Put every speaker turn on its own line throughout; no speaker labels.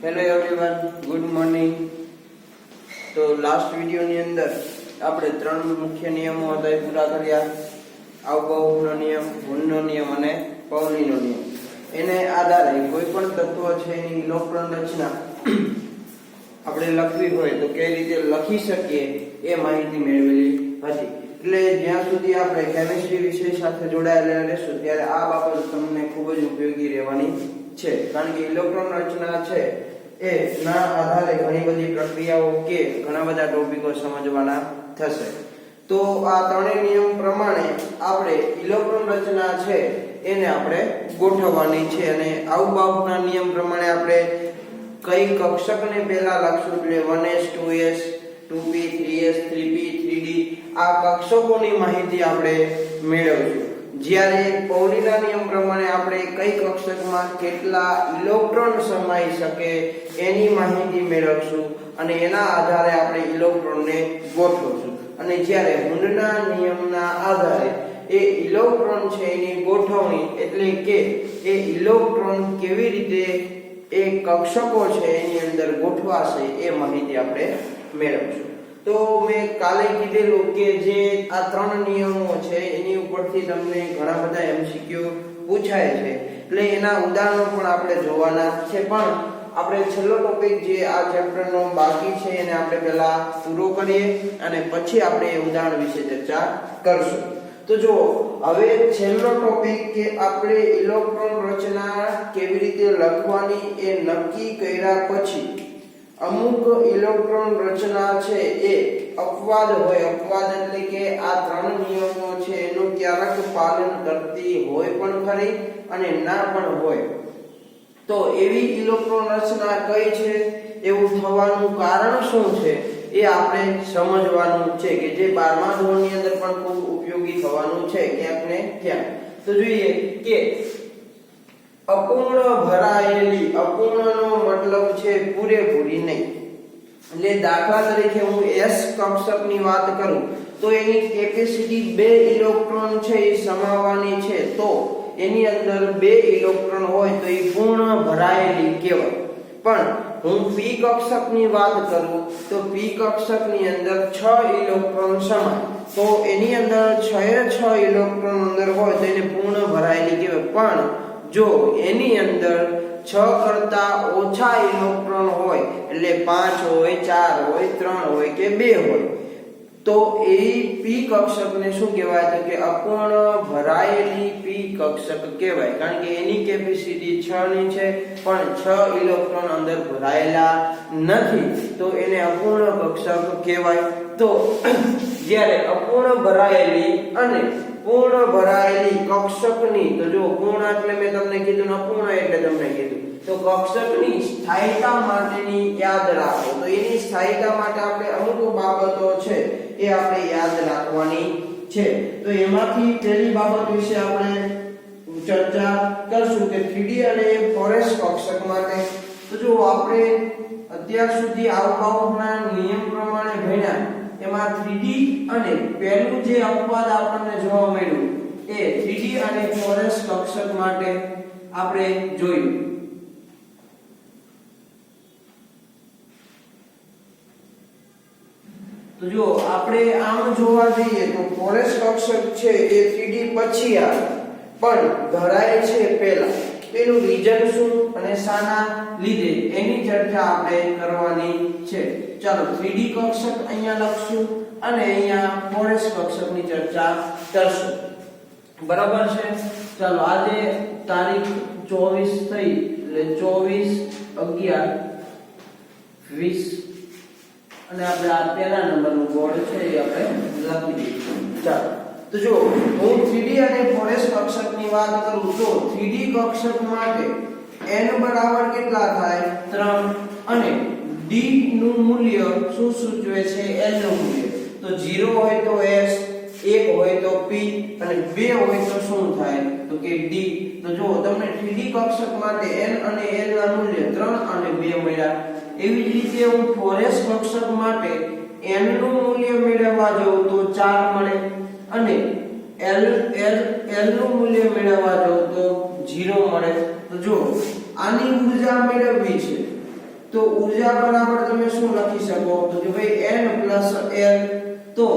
Hello everyone, good morning. તો last વિડીયોની અંદર આપણે ત્રણ મુખ્ય નિયમો હતા એ પૂરા કર્યા. આવભાવનો નિયમ, ગુણનો નિયમ અને પૌલીનો નિયમ. એને આધારે કોઈ પણ તત્વ છે એની ઇલેક્ટ્રોન રચના આપણે લખવી હોય તો કઈ રીતે લખી શકીએ એ માહિતી મેળવેલી હતી. એટલે જ્યાં સુધી આપણે કેમિસ્ટ્રી વિષય સાથે જોડાયેલા રહેશું ત્યારે આ બાબત તમને ખૂબ જ ઉપયોગી રહેવાની છે. કારણ કે ઇલેક્ટ્રોન રચના છે એ ના આધારે ઘણી બધી પ્રક્રિયાઓ કે ઘણા બધા ટોપિકો સમજવાના થશે. તો આ ત્રણેય નિયમ પ્રમાણે આપણે ઇલેક્ટ્રોન રચના છે એને આપણે ગોઠવવાની છે. અને આવભાવના નિયમ પ્રમાણે આપણે કઈ કક્ષકને પહેલા લખશું એટલે 1s 2s 2p 3s 3p 3d આ કક્ષકોની માહિતી આપણે મેળવશું. જ્યારે પૌલીના નિયમ પ્રમાણે આપણે કઈ કક્ષકમાં કેટલા ઇલેક્ટ્રોન સમાઈ શકે એની માહિતી મેળવશું અને એના આધારે આપણે ઇલેક્ટ્રોનને ગોઠવશું. અને જ્યારે હુન્ડના નિયમના આધારે એ ઇલેક્ટ્રોન છે એની ગોઠવણી એટલે કે એ ઇલેક્ટ્રોન કેવી રીતે એ કક્ષકો છે એની અંદર ગોઠવાશે એ માહિતી આપણે મેળવશું. તો મેં કાલે કીધેલું કે જે આ ત્રણ નિયમો છે એની ઉપરથી તમને ઘણા બધા MCQ પૂછાય છે, એટલે એના ઉદાહરણો પણ આપણે જોવાના છે. પણ આપણે છેલ્લો ટોપિક જે આ ચેપ્ટરનો બાકી છે એને આપણે પહેલા પૂરો કરીએ અને પછી આપણે એ ઉદાહરણ વિશે ચર્ચા કરશું. તો જો હવે છેલ્લો ટોપિક કે આપણે ઇલેક્ટ્રોન રચના કેવી રીતે લખવાની એ નક્કી કર્યા પછી અમુક ઇલેક્ટ્રોન રચના છે એ અપવાદ હોય. અપવાદ એટલે કે આ ત્રણ નિયમો છે એનું ક્યારેક પાલન કરતી હોય પણ ખરી અને ના પણ હોય. તો એવી ઇલેક્ટ્રોન રચના કઈ છે, એવું થવાનું કારણ શું છે એ આપણે સમજવાનું છે કે જે 12મા ધોરણની અંદર પણ ખૂબ ઉપયોગી થવાનું છે ક્યાંક ને ક્યાંક. તો જોઈએ કે અપૂર્ણ ભરાયેલી, અપૂર્ણનો મતલબ છે પૂરેપૂરી નહીં. એટલે દાખલા તરીકે હું S કક્ષકની વાત કરું તો એની કેપેસિટી 2 ઇલેક્ટ્રોન છે એ સમાવવાની છે. તો એની અંદર 2 ઇલેક્ટ્રોન હોય તો એ પૂર્ણ ભરાયેલી કહેવાય. પણ હું P કક્ષકની વાત કરું તો P કક્ષકની અંદર 6 ઇલેક્ટ્રોન સમાય તો એની અંદર 6 ઇલેક્ટ્રોન અંદર હોય તો એને પૂર્ણ ભરાયેલી કહેવાય. પણ જો એની અંદર 6 કરતા ઓછા ઇલેક્ટ્રોન હોય એટલે 5 હોય 4 હોય 3 હોય કે 2 હોય તો એ P કક્ષકને શું કહેવાય તો કે અપૂર્ણ ભરાયેલી P કક્ષક કહેવાય. કારણ કે એની કેપેસિટી 6 ની છે પણ 6 ઇલેક્ટ્રોન અંદર ભરાયેલા નથી તો એને અપૂર્ણ કક્ષક કહેવાય. તો જ્યારે અપૂર્ણ ભરાયેલી અને પૂર્ણ ભરાયેલી કક્ષકની, તો જો પૂર્ણ એટલે મેં તમને કીધું, અપૂર્ણ એટલે તમને કીધું, તો કક્ષકની સ્થાયીતા માટેની યાદ રાખો. તો એની સ્થાયીતા માટે આપણે અમુક બાબતો છે એ આપણે યાદ રાખવાની છે. તો એમાંથી પહેલી બાબત વિશે આપણે ચર્ચા કરશું કે 3D અને 4s કક્ષક માટે. તો જો આપણે અત્યાર સુધી આવભાવના નિયમ પ્રમાણે ભણ્યા એમાં 3D અને પહેલું જે અપવાદ આપણને જોવા મળ્યું એ 3D અને 4s કક્ષક માટે આપણે જોયું. તો જો આપણે આમ જોવા જઈએ તો 4s કક્ષક છે એ 3D પછી આવે પણ ધરાય છે પહેલા. તેનું રીઝન શું અને શાના લીધે એની ચર્ચા આપણે કરવાની છે. ચાલો 3D કક્ષક અહીંયા લખશું અને અહીંયા 4s કક્ષકની ચર્ચા કરશું. બરાબર છે. ચાલો આજે તારીખ 24 થઈ એટલે 24/11/20 અને આપણે આ પહેલા નંબરનું બોર્ડ છે એ આપણે લખી દઈશું. ચાલો તો જો હું 3D અને 4s કક્ષકની વાત કરું તો 3D કક્ષક માટે n બરાબર કેટલા થાય 3 અને d નું મૂલ્ય શું સૂચવે છે l નું મૂલ્ય. તો 0 હોય તો s, 1 હોય તો p અને 2 હોય તો શું થાય તો કે d. તો જો તમને 3D કક્ષક માટે n અને l ના મૂલ્ય 3 અને 2 મળ્યા. એવી જ રીતે હું 4s કક્ષક માટે n નું મૂલ્ય મેળવવા જાઉં તો 4 મળે અને l નું મૂલ્ય મેળવવા જાઉં તો 0 મળે. તો જો આની ઊર્જા મેળવવી છે તો ઊર્જા બરાબર તમે શું લખી શકો તો કે ભાઈ n + l તો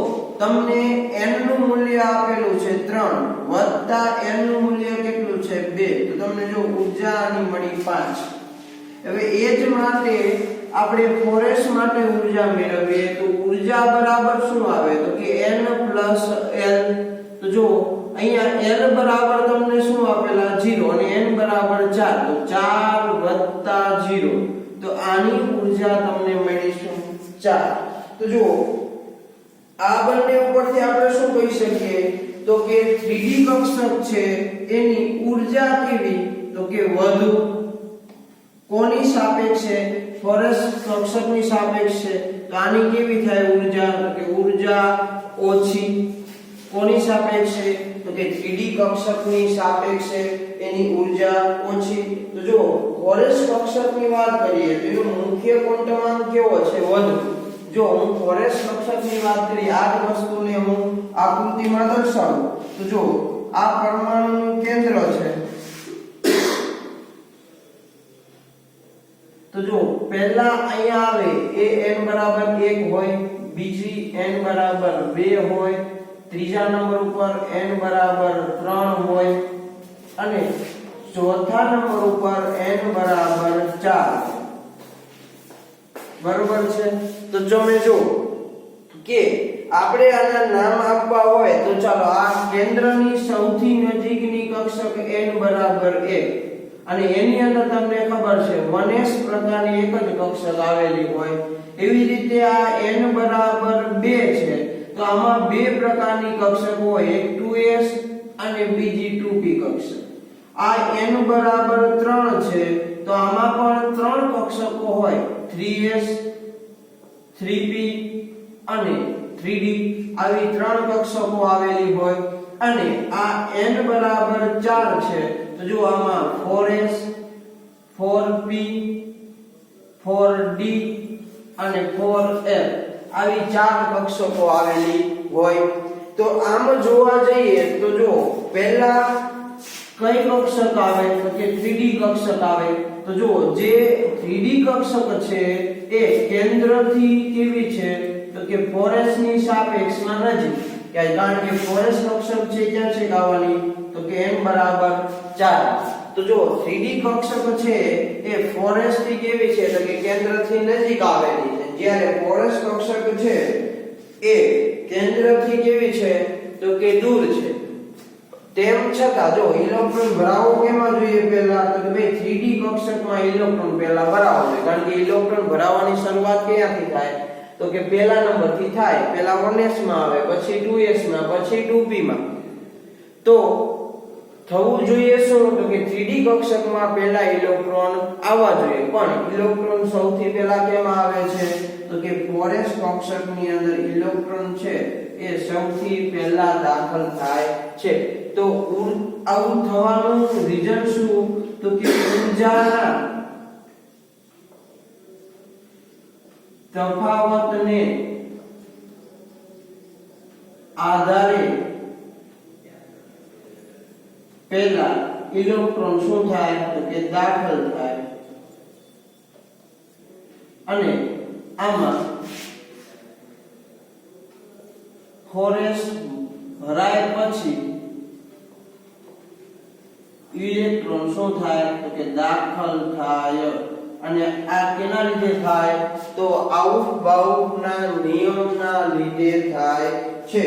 તમને n નું મૂલ્ય આપેલું છે 3 વત્તા n નું મૂલ્ય કેટલું છે 2 તો તમને જો ઊર્જા આની મળી 5 હવે એ જ માટે આપણે ફોરેસ માટે ઊર્જા મેળવીએ તો ઊર્જા બરાબર શું આવે તો કે n + l તો જો અહીંયા l બરાબર તમને શું આપેલા 0 અને n બરાબર 4 તો 4 + 0 તો આની ઊર્જા તમને મળીશું 4 તો જો આ બંને ઉપરથી આપણે શું કહી શકીએ તો કે 3D કક્ષક છે એની ઊર્જા કેવી તો કે વધુ કોની સાપેક્ષે ફોરેસ કક્ષકની સાપેક્ષે તો આની કેવી થાય ઊર્જા તો કે ઊર્જા ઓછી કોની સાપેક્ષે તો કે 3D કક્ષકની સાપેક્ષે એની ઊર્જા ઓછી તો જો ફોરેસ કક્ષકની વાત કરીએ તો એનો મુખ્ય ક્વોન્ટમ કેવો છે વધુ જો હું ફોરેસ કક્ષકની વાત કરી આ જ વસ્તુને હું આકૃતિમાં દર્શાવું તો જો આ પરમાણુનું કેન્દ્ર છે તો જો પહેલા અહીંયા આવે એ n બરાબર 1 હોય બીજી n બરાબર 2 હોય ત્રીજા નંબર ઉપર n બરાબર 3 હોય અને ચોથા નંબર ઉપર n બરાબર 4 બરોબર છે તો તમે જો કે આપણે આના નામ આપવા હોય તો ચાલો આ કેન્દ્રની સૌથી નજીકની કક્ષક n બરાબર 1 અને એની અંદર તમને ખબર છે 1s પ્રકારની એક જ કક્ષક આવેલી હોય એવી રીતે આ n બરાબર 2 છે તો આમાં બે પ્રકારની કક્ષક હોય એક 2s અને બીજી 2p કક્ષક આ n બરાબર 3 છે તો આમાં પણ ત્રણ કક્ષકો હોય 3s 3p અને 3d આવી ત્રણ કક્ષકો આવેલી હોય અને આ n બરાબર 4 છે તો જો આમાં 4s 4p 4d અને 4f આવી ચાર કક્ષકો આવેલી હોય તો આમ જોવા જઈએ તો જો પહેલા કઈ કક્ષક આવે તો કે 3D કક્ષક આવે તો જો જે 3D કક્ષક છે એ કેન્દ્રથી કેવી છે તો કે 4s ની સાપેક્ષમાં નજીક કારણ કે 4s કક્ષક છે ક્યાં છે આવવાની તો કે n બરાબર 4 તો જો 3D કક્ષક છે એ 4s થી કેવી છે તો કે કેન્દ્રથી નજીક આવેલી છે જ્યારે 4s કક્ષક છે એ કેન્દ્રથી કેવી છે તો કે દૂર છે તેમ છતાં જો ઇલેક્ટ્રોન ભરાવો કેમાં જોઈએ પહેલા તો કે ભાઈ 3D કક્ષકમાં ઇલેક્ટ્રોન પહેલા ભરાવો જોઈએ કારણ કે ઇલેક્ટ્રોન ભરાવાની શરૂઆત ક્યાંથી થાય તો કે પહેલા નંબરથી થાય પહેલા 1s માં આવે પછી 2s માં પછી 2p માં તો થવું જોઈએ શું તો કે 3D કક્ષકમાં પહેલા ઇલેક્ટ્રોન આવવા જોઈએ પણ ઇલેક્ટ્રોન સૌથી પહેલા કેમાં આવે છે તો કે 4s કક્ષકની અંદર ઇલેક્ટ્રોન છે એ સૌથી પહેલા દાખલ થાય છે તો આવું થવાનું રીઝન શું તો કે ઊર્જાના તફાવતને આધારે પહેલા ઇલેક્ટ્રોન શું થાય તો કે દાખલ થાય અને આમાં 4s ભરાય પછી ઇલેક્ટ્રોન શું થાય તો કે દાખલ થાય અને આ કેના લીધે થાય તો આઉટ-બાઉટના નિયમના લીધે થાય છે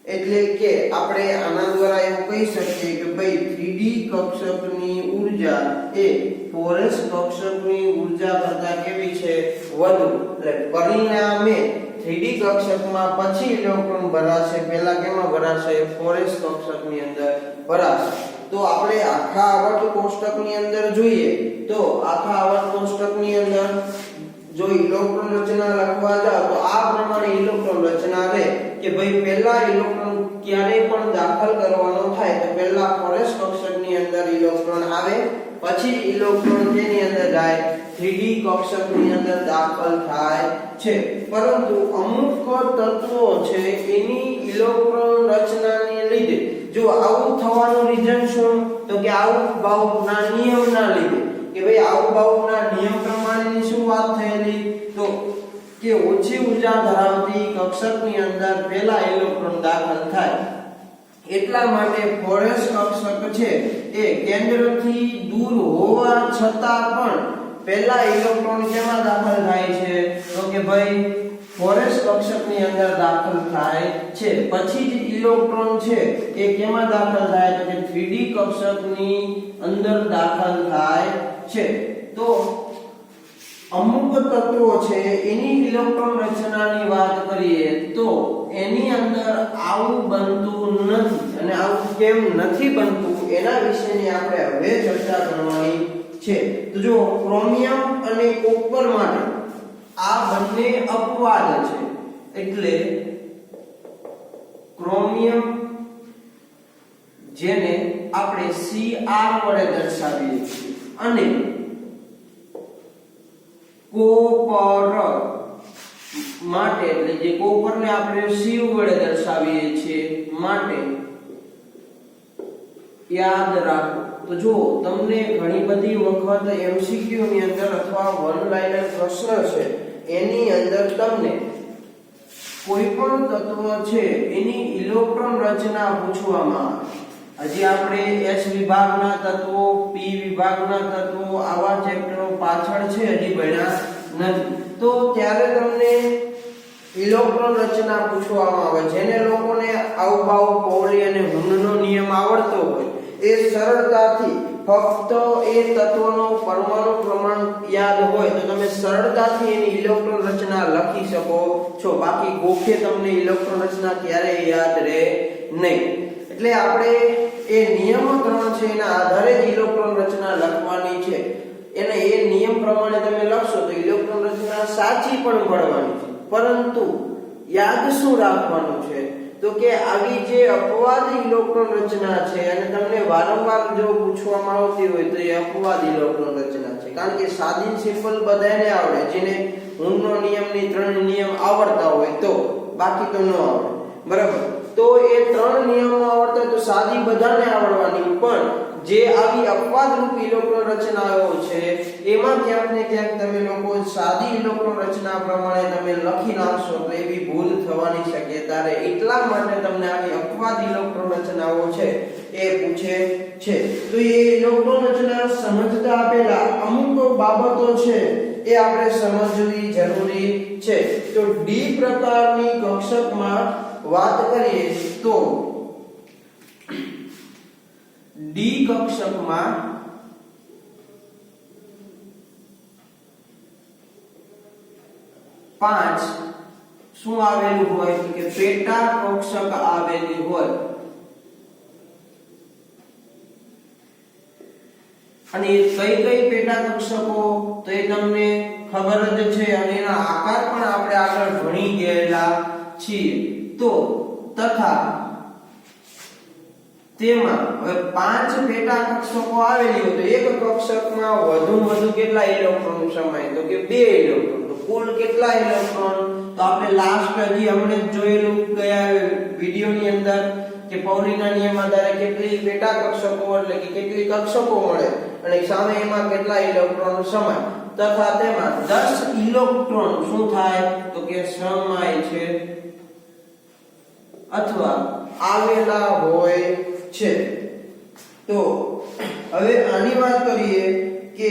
એટલે કે આપણે આના દ્વારા એવું કહી શકીએ કે ભાઈ 3D કક્ષકની ઊર્જા એ 4s કક્ષકની ઊર્જા કરતાં કેવી છે વધુ એટલે પરિણામે 3D કક્ષકમાં પછી ઇલેક્ટ્રોન ભરાશે પહેલા કેમાં ભરાશે 4s કક્ષકની અંદર ભરાશે તો આપણે આખા આવર્ત કોષ્ટકની અંદર જોઈએ તો આખા આવર્ત કોષ્ટકની અંદર જો ઇલેક્ટ્રોન રચના લખવા જાવ તો આ પ્રમાણે ઇલેક્ટ્રોન રચના રહે કે ભાઈ પહેલા ઇલેક્ટ્રોન ક્યારે પણ દાખલ કરવાનો થાય તો પહેલા 4s કક્ષકની અંદર ઇલેક્ટ્રોન આવે પછી ઇલેક્ટ્રોન તેની અંદર જાય 3D કક્ષકની અંદર દાખલ થાય છે પરંતુ અમુક તત્વો છે એની ઇલેક્ટ્રોન રચનાને લીધે જો આવું થવાનું રીઝન શું તો કે આઉટ-બાઉટના નિયમના લીધે કે ભાઈ આઉટ-બાઉટના નિયમ પ્રમાણેની વાત થયેલી તો કે ઓછી ઉર્જા ધરાવતી કક્ષકની અંદર પહેલા ઇલેક્ટ્રોન દાખલ થાય એટલા માટે ફોરેસ કક્ષક છે એ કેન્દ્રથી દૂર હોવા છતાં પણ પહેલા ઇલેક્ટ્રોન કેમાં દાખલ થાય છે તો કે ભાઈ ફોરેસ કક્ષકની અંદર દાખલ થાય છે પછી જ ઇલેક્ટ્રોન છે એ કેમાં દાખલ થાય તો કે 3D કક્ષકની અંદર દાખલ થાય છે તો અમુક તત્વો છે એની ઇલેક્ટ્રોન રચનાની વાત કરીએ તો એની અંદર આવું બનતું નથી અને આવું કેમ નથી બનતું એના વિશેની આપણે હવે ચર્ચા કરવાની છે તો જો ક્રોમિયમ અને કોપર માટે આ બંને અપવાદ છે એટલે ક્રોમિયમ જેને આપણે Cr વડે દર્શાવીએ છીએ અને કોપર માટે એટલે જે કોપરને આપણે Cu વડે દર્શાવીએ છીએ માટે યાદ રાખો તો જો તમને ઘણી બધી વખત MCQ ની અંદર અથવા વન લાઇનર પ્રશ્ન છે એની અંદર તમને કોઈ પણ તત્વ છે એની ઇલેક્ટ્રોન રચના પૂછવામાં આવે હજી આપણે S વિભાગના તત્વો P વિભાગના તત્વો આવા ચેપ્ટરો પાછળ છે હજી ભણ્યા નથી તો ત્યારે તમને ઇલેક્ટ્રોન રચના પૂછવામાં આવે જેને લોકોને આઉબાઉ પૌલી અને હુનનો નિયમ આવડતો હોય એ સરળતાથી ફક્ત એ તત્વનો પરમાણુ ક્રમાંક યાદ હોય તો તમે સરળતાથી એની ઇલેક્ટ્રોન રચના લખી શકો છો બાકી ગોખે તમને ઇલેક્ટ્રોન રચના ક્યારેય યાદ રહે નહીં એટલે આપણે એ નિયમ 3 છે એના આધારે જ ઇલેક્ટ્રોન રચના લખવાની છે એને એ નિયમ પ્રમાણે તમે લખશો તો ઇલેક્ટ્રોન રચના સાચી પણ મળવાની છે પરંતુ યાદ શું રાખવાનું છે તો કે આવી જે અપવાદ ઇલેક્ટ્રોન રચના છે અને તમને વારંવાર જો પૂછવામાં આવતી હોય તો એ અપવાદ ઇલેક્ટ્રોન રચના છે કારણ કે સાદી સિમ્પલ બધાને આવડે જેને હુનનો નિયમની 3 નિયમ આવડતા હોય તો બાકી તો ન આવડે બરાબર તો એ 3 નિયમો આવડતા તો સાદી બધાને આવડવાની પણ જે આવી અપવાદ રૂપ ઇલેક્ટ્રોન રચનાઓ છે એમાં ક્યાંક ને ક્યાંક તમે લોકો સાદી ઇલેક્ટ્રોન રચના પ્રમાણે તમે લખી નાખશો તો એવી ભૂલ થવાની શક્યતા રહે એટલા માટે તમને આવી અપવાદ ઇલેક્ટ્રોન રચનાઓ છે એ પૂછે છે તો એ ઇલેક્ટ્રોન રચના સમજતા પહેલા અમુક બાબતો છે એ આપણે સમજવી જરૂરી છે તો ડી પ્રકારની કક્ષકમાં વાત કરીએ તો ડી કક્ષકમાં પાંચ શું આવેલું હોય કે પેટા કક્ષક આવેલી હોય અને એ કઈ પેટા કક્ષકો તો એ તમને ખબર જ છે અને એના આકાર પણ આપણે આગળ ભણી ગયેલા છીએ તો તથા તેમાં હવે 5 પેટા કક્ષકો આવેલી હોય તો એક કક્ષકમાં વધુ કેટલા ઇલેક્ટ્રોન સમાય તો કે 2 ઇલેક્ટ્રોન તો કુલ કેટલા ઇલેક્ટ્રોન તો આપણે લાસ્ટ હજી હમણે જ જોયેલું ગયા વિડિયોની અંદર કે પૌલીના નિયમ આધારે કેટલી પેટા કક્ષકો એટલે કે કેટલી કક્ષકો મળે અને સામે એમાં કેટલા ઇલેક્ટ્રોન સમાય તથા તેમાં 10 ઇલેક્ટ્રોન શું થાય તો કે સમાય છે અથવા આવેલા હોય છે તો હવે આની વાત કરીએ કે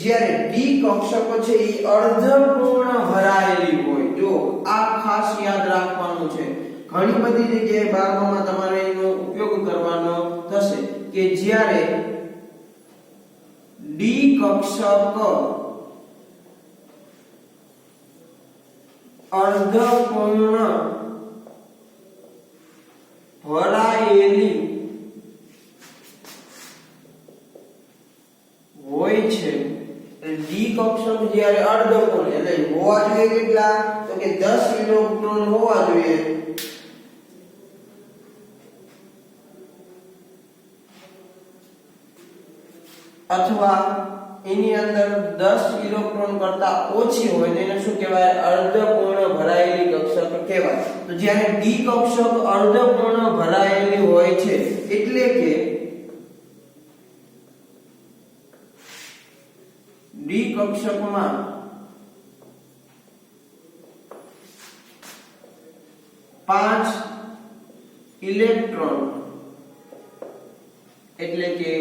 જ્યારે ડી કક્ષકો છે એ અર્ધપૂર્ણ ભરાયેલી હોય જો આ ખાસ યાદ રાખવાનું છે ઘણી બધી જગ્યાએ 12માં તમારે એનો ઉપયોગ કરવાનો થશે કે જ્યારે ડી કક્ષક અર્ધપૂર્ણ ભરાયેલી હોય છે ડી કક્ષક જ્યારે અર્ધપૂર્ણ એટલે હોવા જોઈએ કેટલા તો કે 10 ઇલેક્ટ્રોન હોવા જોઈએ અથવા એની અંદર 10 ઇલેક્ટ્રોન કરતા ઓછી હોય તેને શું કહેવાય અર્ધપૂર્ણ ભરાયેલી કક્ષક કહેવાય તો જ્યારે ડી કક્ષક અર્ધપૂર્ણ ભરાયેલી હોય છે એટલે કે ડી કક્ષકમાં 5 ઇલેક્ટ્રોન એટલે કે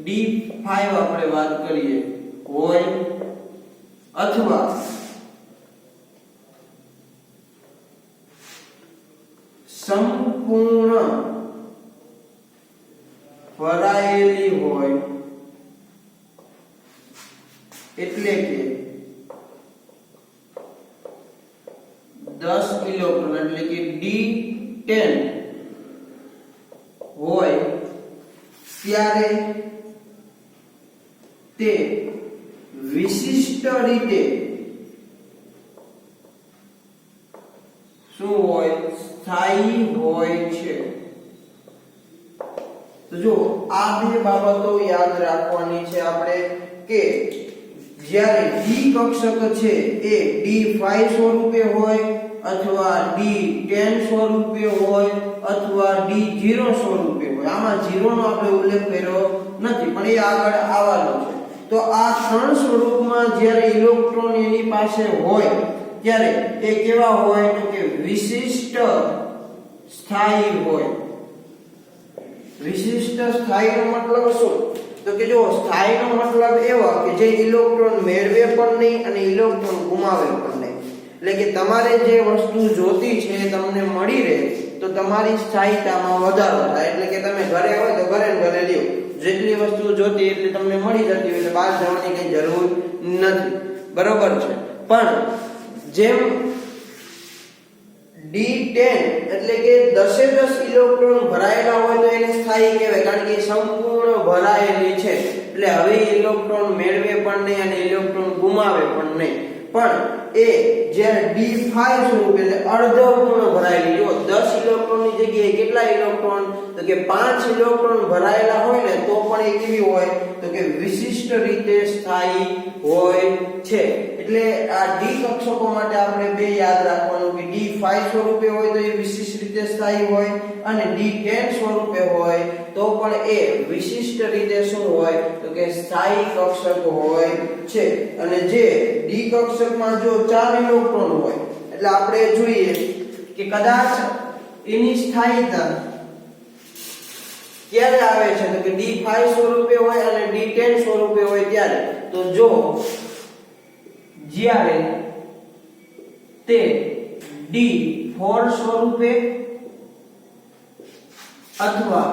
D5 આપણે વાત કરીએ હોય અથવા સંપૂર્ણ ભરાયેલી હોય એટલે કે 10 ઇલેક્ટ્રોન એટલે કે D10 હોય ત્યારે તે વિશિષ્ટ રીતે શું હોય સ્થાયી હોય છે। તો જો આ બે બાબતો યાદ રાખવાની છે આપણે કે જ્યારે D કક્ષક છે એ D5 સ્વરૂપે હોય અથવા D10 સ્વરૂપે હોય અથવા D0 સ્વરૂપે હોય। આમાં 0 નો આપણે ઉલ્લેખ કર્યો નથી પણ એ આગળ આવવાનો છે। તો આ ત્રણ સ્વરૂપમાં જ્યારે ઇલેક્ટ્રોન એની પાસે હોય ત્યારે એ કેવા હોય તો કે વિશિષ્ટ સ્થાયી હોય। વિશિષ્ટ સ્થાયી નો મતલબ શું તો કે જો સ્થાયી નો મતલબ એવો કે જે ઇલેક્ટ્રોન મેળવે પણ નહીં અને ઇલેક્ટ્રોન ગુમાવે પણ નહીં। એટલે કે તમારે જે વસ્તુ જોતી છે તમને મળી રહે તો તમારી સ્થાયીતામાં વધારો થાય। એટલે કે તમે ઘરે હોય તો ઘરે ઘરે લ્યો, જેટલી વસ્તુ જોતી એટલી તમને મળી જતી હોય એટલે બહાર જવાની કઈ જરૂર નથી, બરોબર છે। પણ જેમ D10 એટલે કે 10 ઇલેક્ટ્રોન ભરાયેલા હોય તો એને સ્થાયી કહેવાય કારણ કે સંપૂર્ણ ભરાયેલી છે। એટલે હવે ઇલેક્ટ્રોન મેળવે પણ નહીં અને ઇલેક્ટ્રોન ગુમાવે પણ નહીં। પણ એ જ્યારે D5 સ્વરૂપ એટલે અર્ધપૂર્ણ ભરાયેલી, જો 10 ઇલેક્ટ્રોનની જગ્યાએ કેટલા ઇલેક્ટ્રોન તો કે 5 ઇલેક્ટ્રોન ભરાયેલા હોય ને તો પણ એ કેવી હોય તો કે વિશિષ્ટ રીતે સ્થાયી હોય છે। એટલે આ D કક્ષકો માટે આપણે બે યાદ રાખવાનું કે D5 સ્વરૂપે હોય તો એ વિશિષ્ટ રીતે સ્થાયી હોય અને D10 સ્વરૂપે હોય તો પણ એ વિશિષ્ટ રીતે શું હોય તો કે સ્થાયી કક્ષક હોય છે। અને જે D કક્ષકમાં જો 4 ઇલેક્ટ્રોન હોય એટલે આપણે જોઈએ કે કદાચ એની સ્થાયીતા ક્યારે આવે છે તો કે D5 સ્વરૂપે હોય અને D10 સ્વરૂપે હોય ત્યારે। તો જો જ્યારે તે D4 સ્વરૂપે અથવા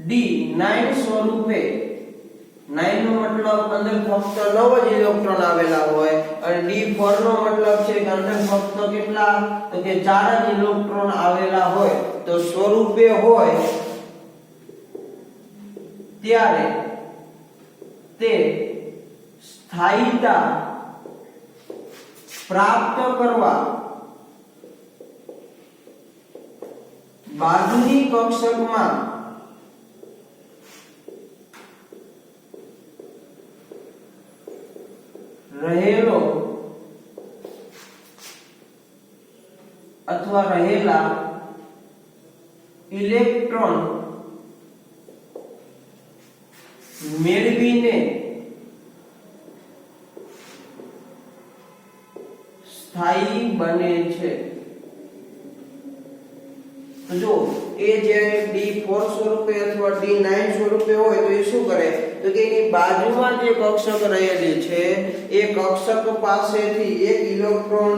D9 સ્વરૂપે, 9 નો મતલબ અંદર ફક્ત 9 જ ઇલેક્ટ્રોન આવેલા હોય અને D4 નો મતલબ છે કે અંદર ફક્ત કેટલા તો કે 4 જ ઇલેક્ટ્રોન આવેલા હોય તો સ્વરૂપે હોય ત્યારે તે સ્થાયીતા પ્રાપ્ત કરવા બાજુની કક્ષકમાં રહેલો અથવા રહેલા ઇલેક્ટ્રોન મેળવીને સ્થાયી બને છે। તો જો એ જે D4 સ્વરૂપે અથવા D9 સ્વરૂપે હોય તો એ શું કરે તો કે એની બાજુમાં જે કક્ષક રહેલી છે એ કક્ષક પાસેથી એક ઇલેક્ટ્રોન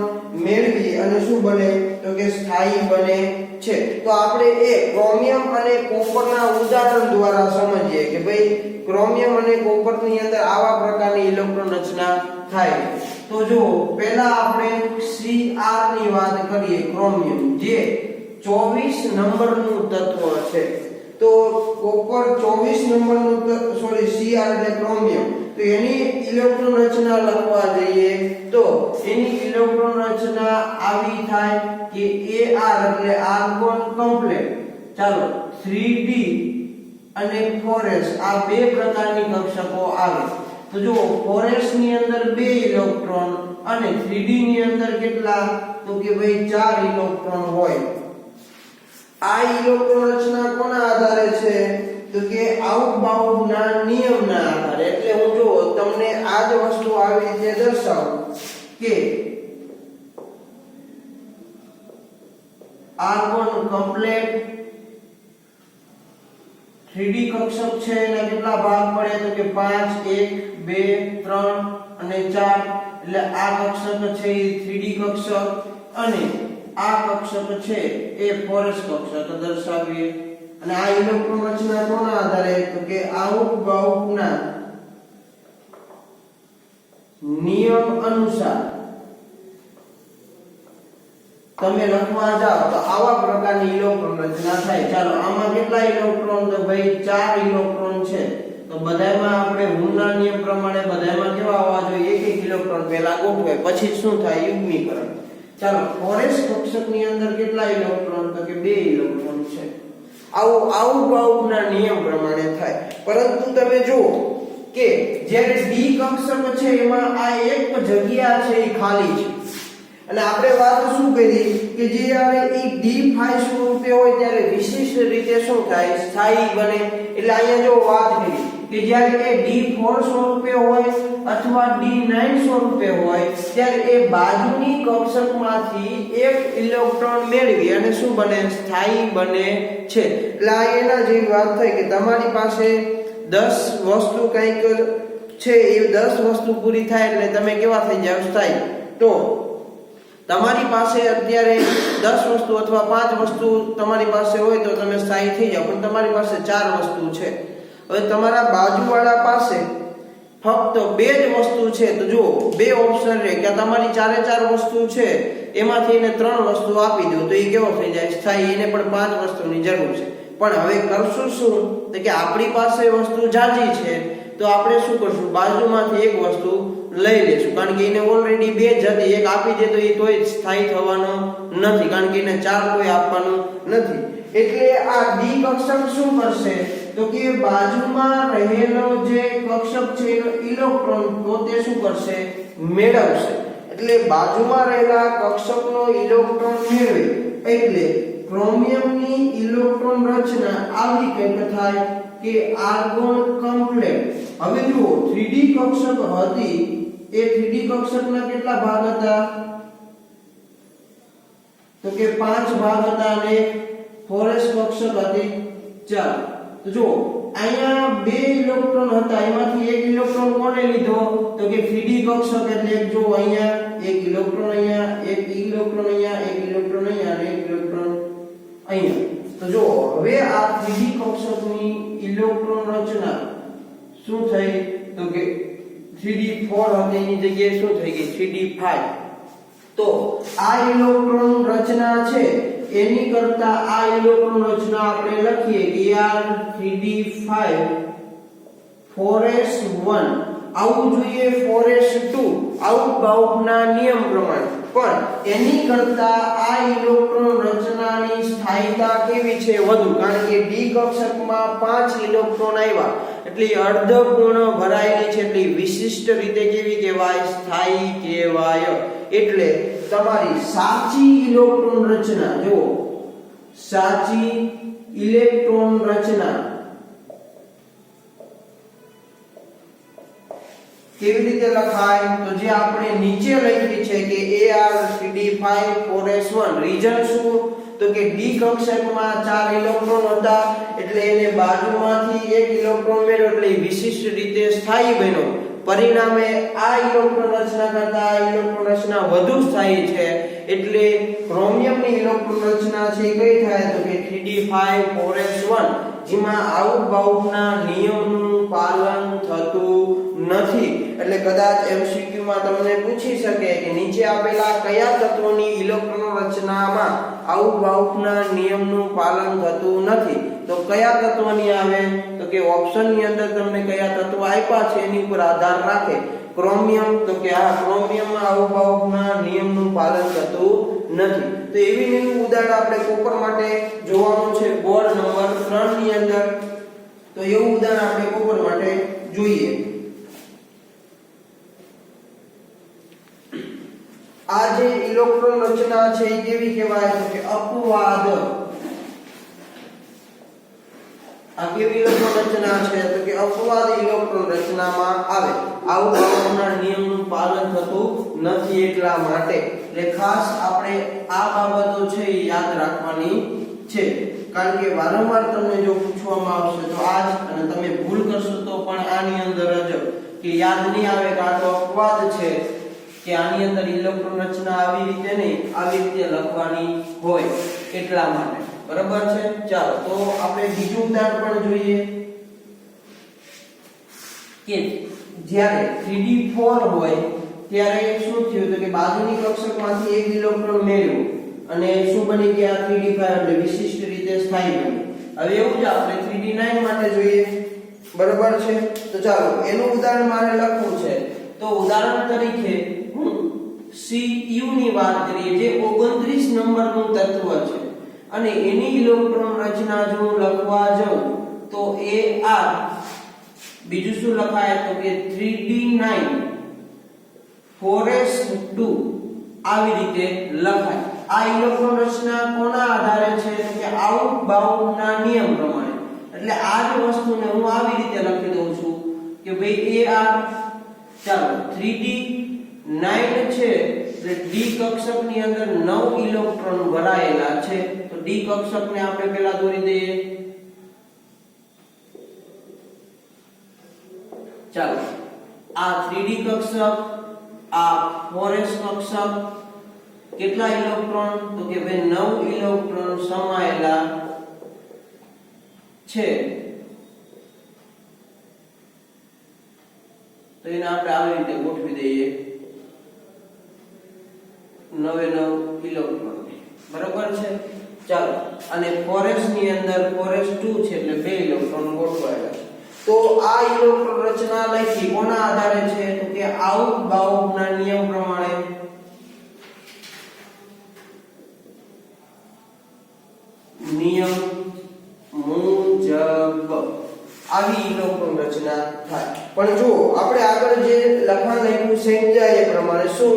મેળવી અને શું બને તો કે સ્થાયી બને છે। તો આપણે એ ક્રોમિયમ અને કોપરના ઉદાહરણ દ્વારા સમજીએ કે ભાઈ ક્રોમિયમ અને કોપરની અંદર આવા પ્રકારની ઇલેક્ટ્રોન રચના થાય। તો જો પહેલા આપણે Cr ની વાત કરીએ, ક્રોમિયમ જે 24 નંબરનું તત્વ છે। તો કોપર 24 નંબરનું Cr એટલે ક્રોમિયમ, તો એની ઇલેક્ટ્રોન રચના લખવા જઈએ તો એની ઇલેક્ટ્રોન રચના આવી થાય કે Ar એટલે આર્ગોન કમ્પ્લેટ। ચાલો 3d અને 4s આ બે પ્રકારની કક્ષકો આવે। તો જો 4s ની અંદર 2 ઇલેક્ટ્રોન અને 3d ની અંદર કેટલા તો કે ભાઈ 4 ઇલેક્ટ્રોન હોય। આ ઇલેક્ટ્રોન રચના કોના આધારે છે તો કે આઉટબાઉન્ડ ના નિયમના આધારે। એટલે હું જો તમને આ જ વસ્તુ આવી રીતે દર્શાવું કે આર્ગોન કમ્પ્લેટ 3D કક્ષક છે એના કેટલા ભાગ પડે તો કે 5 1 2 3 અને 4 એટલે આ કક્ષક છે એ 3D કક્ષક અને આ કક્ષક છે એ ફોરસ કક્ષક દર્શાવીએ અને આ ઇલેક્ટ્રોન રચના કોના આધારે તો કે આઉટ-બાઉટના નિયમ અનુસાર તમે લખવા જાઓ તો આવા પ્રકારની ઇલેક્ટ્રોન રચના થાય ચાલો આમાં કેટલા ઇલેક્ટ્રોન તો ભાઈ 4 ઇલેક્ટ્રોન છે તો બધાયમાં આપણે હુનના નિયમ પ્રમાણે બધાયમાં કેવા આવવા જોઈએ એક એક ઇલેક્ટ્રોન પહેલા ગોઠવે પછી શું થાય યુગ્મીકરણ ચાલો ફોરેસ કક્ષકની અંદર કેટલા ઇલેક્ટ્રોન તો કે 2 ઇલેક્ટ્રોન છે આઉટ-બાઉટના નિયમ પ્રમાણે થાય પરંતુ તમે જુઓ કે જ્યારે ડી કક્ષક છે એમાં આ એક જગ્યા છે એ ખાલી છે અને આપણે વાત શું કરી કે જ્યારે એ d5 સ્વરૂપે હોય ત્યારે વિશિષ્ટ રીતે શું થાય સ્થાયી બને એટલે અહીંયા જો વાત કરી કે જ્યારે એ d4 સ્વરૂપે હોય અથવા d9 સ્વરૂપે હોય ત્યારે એ બાજુની કક્ષકમાંથી એક ઇલેક્ટ્રોન મેળવી અને શું બને સ્થાયી બને છે એટલે આ એના જેવી વાત થઈ કે તમારી પાસે 10 વસ્તુ કંઈક છે એ 10 વસ્તુ પૂરી થાય એટલે તમે કેવા થઈ જાવ સ્થાયી તો તમારી પાસે અત્યારે 10 વસ્તુ અથવા 5 વસ્તુ તમારી પાસે હોય તો તમે સ્થાયી થઈ જાવ પણ તમારી પાસે 4 વસ્તુ છે હવે તમારા બાજુવાળા પાસે ફક્ત 2 જ વસ્તુ છે તો જુઓ 2 ઓપ્શન રહે કે તમારી 4 વસ્તુ છે એમાંથી એને 3 વસ્તુ આપી દો તો એ કેવો થઈ જાય સ્થાયી એને પણ 5 વસ્તુની જરૂર છે પણ હવે કરશું શું તો કે આપણી પાસે વસ્તુ જાજી છે તો આપણે શું કરશું બાજુમાંથી એક વસ્તુ લઈ લેશું કારણ કે એને ઓલરેડી 2 જ હતી એક આપી દે તો એ તોય સ્થાયી થવાનો નથી કારણ કે એને 4 કોઈ આપવાનું નથી એટલે આ ડી કક્ષક શું કરશે તો કે બાજુમાં રહેલો જે કક્ષક છે એનો ઇલેક્ટ્રોન પોતે શું કરશે મેળવશે એટલે બાજુમાં રહેલા કક્ષકનો ઇલેક્ટ્રોન મેળવે એટલે ક્રોમિયમની ઇલેક્ટ્રોન રચના આવી કંઈક થાય કે આર્ગોન કમ્પ્લેટ હવે જુઓ 3D કક્ષક હતી એ 3D કક્ષકના કેટલા ભાગ હતા તો કે 5 ભાગ હતા અને ફોરેસ કક્ષક હતી 4 તો જો અહીંયા 2 ઇલેક્ટ્રોન હતા એમાંથી એક ઇલેક્ટ્રોન કોણે લીધો તો કે 3D કક્ષક એટલે જો અહીંયા એક ઇલેક્ટ્રોન અહીંયા એક ઇલેક્ટ્રોન અહીંયા એક ઇલેક્ટ્રોન અહીંયા અને એક ઇલેક્ટ્રોન અહીંયા તો જો હવે આ 3D કક્ષકની ઇલેક્ટ્રોન રચના શું થઈ તો કે 3d4 હતી એની જગ્યાએ શું થઈ ગઈ 3d5 તો આ ઇલેક્ટ્રોન રચના છે એની કરતા આ ઇલેક્ટ્રોન રચના આપણે લખીએ કે યાર 3d5 4s1 આવું જોઈએ 4s2 આઉટ-બાઉટના નિયમ પ્રમાણે પણ એની કરતા આ ઇલેક્ટ્રોન રચનાની સ્થાયીતા કેવી છે વધુ કારણ કે ડી કક્ષકમાં 5 ઇલેક્ટ્રોન આવ્યા એટલે અર્ધપૂર્ણ ભરાયેલી છે એટલે વિશિષ્ટ રીતે કેવી કહેવાય સ્થાયી કહેવાય એટલે તમારી સાચી ઇલેક્ટ્રોન રચના જો સાચી ઇલેક્ટ્રોન રચના કેવી રીતે લખાય તો જે આપણે નીચે લખી છે કે Ar3d5 4s1 રીઝન શું તો કે ડી કક્ષકમાં 4 ઇલેક્ટ્રોન હતા એટલે એને બાજુમાંથી એક ઇલેક્ટ્રોન મેળવ્યો એટલે વિશિષ્ટ રીતે સ્થાયી બન્યો પરિણામે આ ઇલેક્ટ્રોન રચના કરતા આ ઇલેક્ટ્રોન રચના વધુ સ્થાયી છે એટલે ક્રોમિયમની ઇલેક્ટ્રોન રચના છે કઈ થાય તો કે 3d5 4s1 જેમાં આઉટ-બાઉટના નિયમનું પાલન થતું નથી એટલે કદાચ MCQ માં તમને પૂછી શકે કે નીચે આપેલા કયા તત્વોની ઇલેક્ટ્રોન રચનામાં આઉટ-બાઉટના નિયમનું પાલન થતું નથી તો કયા તત્વની આવે તો કે ઓપ્શનની અંદર તમને કયા તત્વો આપ્યા છે એની ઉપર આધાર રાખે ક્રોમિયમ તો કે આ ક્રોમિયમમાં આઉટ-બાઉટના નિયમનું પાલન થતું નથી તો એવી ઉદાહરણ આપણે કોપર માટે જોવાનું છે બોર્ડ નંબર 3 ની અંદર તો એવું ઉદાહરણ આપણે કોપર માટે જોઈએ આ જે ઇલેક્ટ્રોન રચના છે એ કેવી કહેવાય તો કે અપવાદ આ કેવી ઇલેક્ટ્રોન રચના છે તો કે અપવાદ ઇલેક્ટ્રોન રચનામાં આવે આવભાવના નિયમનું પાલન થતું નથી એટલા માટે. એટલે ખાસ આપણે આ બાબતો છે એ યાદ રાખવાની છે, કારણ કે વારંવાર તમને જો પૂછવામાં આવશે તો આજ, અને તમે ભૂલ કરશો તો પણ આની અંદર જ કે યાદ નહીં આવે કે આ તો અપવાદ છે કે આની અંદર ઇલેક્ટ્રોન રચના આવી રીતે નહીં, આવી રીતે લખવાની હોય એટલા માટે. બરાબર છે. ચાલો તો આપણે બીજું ઉદાહરણ પણ જોઈએ કે જ્યારે 3d4 હોય ત્યારે શું થયું તો કે બાજુની કક્ષકમાંથી એક ઇલેક્ટ્રોન મેળવ્યો અને શું બની ગયા 3d5 એટલે વિશિષ્ટ રીતે સ્થાયી બની. હવે એવું જ આપણે 3d9 માટે જોઈએ. બરાબર છે. તો ચાલો એનું ઉદાહરણ મારે લખવું છે. તો ઉદાહરણ તરીકે હું Cu ની વાત કરીએ જે 29 નંબરનું તત્વ છે અને એની ઇલેક્ટ્રોન રચના જો હું લખવા જાઉં તો Ar બીજું શું લખાય તો કે 3d9 4s2 આવી રીતે લખાય. આ ઇલેક્ટ્રોન રચના કોના આધારે છે તો કે આઉટ-બાઉન્ડના નિયમ પ્રમાણે. એટલે આ જ વસ્તુને હું આવી રીતે લખી દઉં છું કે ભાઈ Ar ચાલો 3d9 છે એટલે d કક્ષકની અંદર 9 ઇલેક્ટ્રોન ભરાયેલા છે. તો d કક્ષકને આપણે પહેલા દોરી દઈએ. ચાલો આ 3d કક્ષક, આ 4s કક્ષક, કેટલા ઇલેક્ટ્રોન તો કે ભાઈ 9 ઇલેક્ટ્રોન સમાયેલા છે. તો એને આપણે આવી રીતે ગોઠવી દઈએ 9 ઇલેક્ટ્રોન. બરાબર છે. ચાલો અને 4s ની અંદર 4s2 છે એટલે 2 ઇલેક્ટ્રોન ગોઠવાયેલા છે. તો આ ઇલેક્ટ્રોન રચના લખી કોના આધારે છે તો કે આઉટ-બાઉન્ડના નિયમ પ્રમાણે. નિયમ મુજબ આવી ઇલેક્ટ્રોન રચના થાય. પણ જો આપણે આગળ જે લખાણ લખ્યું સમજાય એ પ્રમાણે શું